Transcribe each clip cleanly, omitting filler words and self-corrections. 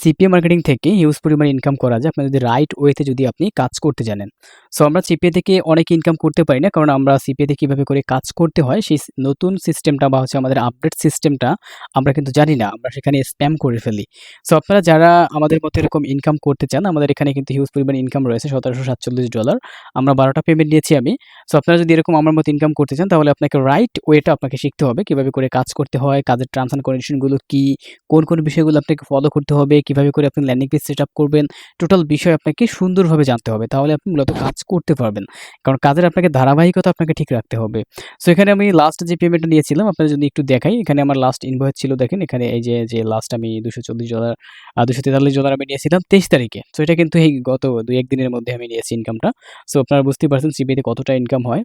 CPA marketing থেকে huge পরিমাণে income করা যায় আপনার যদি রাইট ওয়েতে যদি আপনি কাজ করতে জানেন। সো আমরা সিপিএ থেকে অনেক ইনকাম করতে পারি না, কারণ আমরা সিপিএ তে কীভাবে করে কাজ করতে হয় সেই নতুন সিস্টেমটা বা হচ্ছে আমাদের আপডেট সিস্টেমটা আমরা কিন্তু জানি না, আমরা সেখানে স্প্যাম করে ফেলি। সো আপনারা যারা আমাদের মতো এরকম ইনকাম করতে চান, আমাদের এখানে কিন্তু হিউজ পরিমাণে ইনকাম রয়েছে $1747। আমরা 12টা পেমেন্ট নিয়েছি আমি। সো আপনারা যদি এরকম আমার মতো ইনকাম করতে চান তাহলে আপনাকে রাইট ওয়েটা আপনাকে শিখতে হবে, কীভাবে করে কাজ করতে হয়, কাজের টার্মস অ্যান্ড কন্ডিশনগুলো কী, কোন বিষয়গুলো আপনাকে ফলো করতে হবে, কিভাবে করে আপনি ল্যান্ডিং পেজ সেটআপ করবেন, টোটাল বিষয় আপনাকে সুন্দরভাবে জানতে হবে। তাহলে আপনি মূলত কাজ করতে পারবেন। কারণ কাজের আপনাকে ধারাবাহিকতা আপনাকে ঠিক রাখতে হবে। সো এখানে আমি লাস্ট যে পেমেন্টটা নিয়েছিলাম আপনারা যদি একটু দেখাই, এখানে আমার লাস্ট ইনভয়েস ছিল, দেখেন এখানে এই যে লাস্ট আমি $243 আমি নিয়েছিলাম 23 তারিখে। সো এটা কিন্তু এই গত 2-1 দিনের মধ্যে আমি নিয়েছি ইনকামটা। সো আপনারা বুঝতেই পারছেন সিপিএতে কতটা ইনকাম হয়।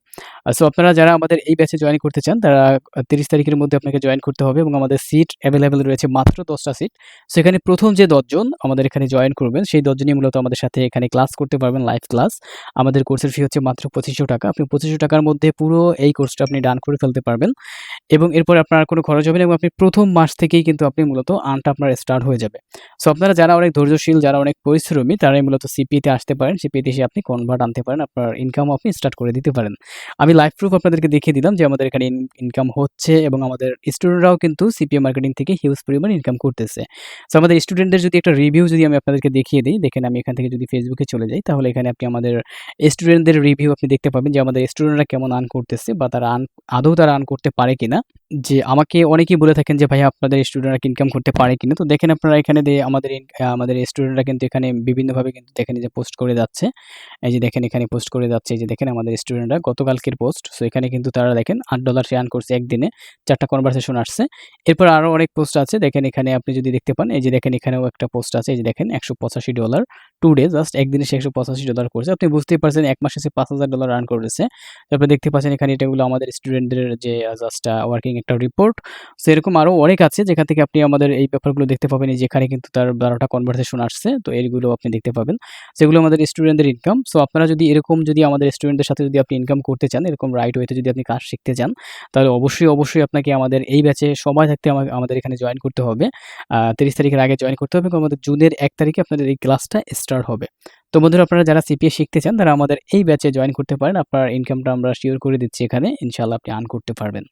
সো আপনারা যারা আমাদের এই ব্যাচে জয়েন করতে চান তারা 30 তারিখের মধ্যে আপনাকে জয়েন করতে হবে এবং আমাদের সিট অ্যাভেলেবেল রয়েছে মাত্র 10টা সিট। সেখানে প্রথম যে 10 জন আমাদের এখানে জয়েন করবেন সেই 10 জনই মূলত আমাদের সাথে এখানে ক্লাস করতে পারবেন, লাইভ ক্লাস। আমাদের কোর্সের ফি হচ্ছে মাত্র $2500। আপনি $2500 মধ্যে পুরো এই কোর্সটা আপনি ডান করে ফেলতে পারবেন এবং এরপর আপনার কোনো খরচ হবে না এবং আপনি প্রথম মাস থেকেই কিন্তু আপনি মূলত আর্নটা আপনার স্টার্ট হয়ে যাবে। সো আপনারা যারা অনেক ধৈর্যশীল, যারা অনেক পরিশ্রমী তারাই মূলত সিপিএতে আসতে পারেন। সিপিএতে এসে আপনি কনভার্ট আনতে পারেন, আপনার ইনকামও আপনি স্টার্ট করে দিতে পারেন। আমি লাইভ প্রুফ আপনাদেরকে দেখিয়ে দিলাম যে আমাদের এখানে ইনকাম হচ্ছে এবং আমাদের স্টুডেন্টরাও কিন্তু সিপিএ মার্কেটিং থেকে হিউজ পরিমাণ ইনকাম করতেছে। সো আমাদের স্টুডেন্টদের যদি একটা রিভিউ যদি আমি আপনাদেরকে দেখিয়ে দিই, দেখেন আমি এখান থেকে যদি ফেসবুকে চলে যাই তাহলে এখানে আপনি আমাদের স্টুডেন্টদের রিভিউ আপনি দেখতে পাবেন যে আমাদের স্টুডেন্টরা কেমন আর্ন করতেছে বা তারা আদৌ আর্ন করতে পারে কিনা। যে আমাকে অনেকেই বলে থাকেন যে ভাইয়া আপনাদের স্টুডেন্টরা ইনকাম করতে পারে কিনা। তো দেখেন আপনারা এখানে আমাদের স্টুডেন্টরা কিন্তু এখানে বিভিন্নভাবে কিন্তু দেখেন যে পোস্ট করে যাচ্ছে। এই যে দেখেন এখানে পোস্ট করে যাচ্ছে, এই যে দেখেন আমাদের স্টুডেন্টরা গতকালকের পোস্ট। সো এখানে কিন্তু তারা দেখেন $8 সে আর্ন করছে একদিনে, 4টা কনভারসেশন আসছে। এরপর আরও অনেক পোস্ট আছে, দেখেন এখানে আপনি যদি দেখতে পান, এই যে দেখেন এখানেও একটা পোস্ট আছে, এই যে দেখেন $185 2 ডে, জাস্ট একদিনে সে $185 করছে। আপনি বুঝতেই পারছেন এক মাসে সে $5000 আর্ন করেছে। তারপরে দেখতে পাচ্ছেন এখানে এটাগুলো আমাদের স্টুডেন্টদের যে জাস্ট ওয়ার্কিং একটা রিপোর্ট। সো এরকম আরও অনেক আছে যেখান থেকে আপনি আমাদের এই ব্যাপারগুলো দেখতে পাবেন। এই যেখানে কিন্তু তার 12টা কনভারসেশন আসছে, তো এইগুলো আপনি দেখতে পাবেন। সেগুলো আমাদের স্টুডেন্টদের ইনকাম। সো আপনারা যদি এরকম যদি আমাদের স্টুডেন্টদের সাথে যদি আপনি ইনকাম করতে চান, এরকম রাইট ওয়েতে যদি আপনি কাজ শিখতে চান, তাহলে অবশ্যই আপনাকে আমাদের এই ব্যাচে সময় থাকতে আমাদের এখানে জয়েন করতে হবে। 30 তারিখের আগে জয়েন করতে হবে এবং আমাদের জুনের 1 তারিখে আপনাদের এই ক্লাসটা স্টার্ট হবে। তো বন্ধুরা, আপনারা যারা সিপিএ শিখতে চান তারা আমাদের এই ব্যাচে জয়েন করতে পারেন। আপনার ইনকামটা আমরা শিওর করে দিচ্ছি এখানে। ইনশাআল্লাহ আপনি আর্ন করতে পারবেন।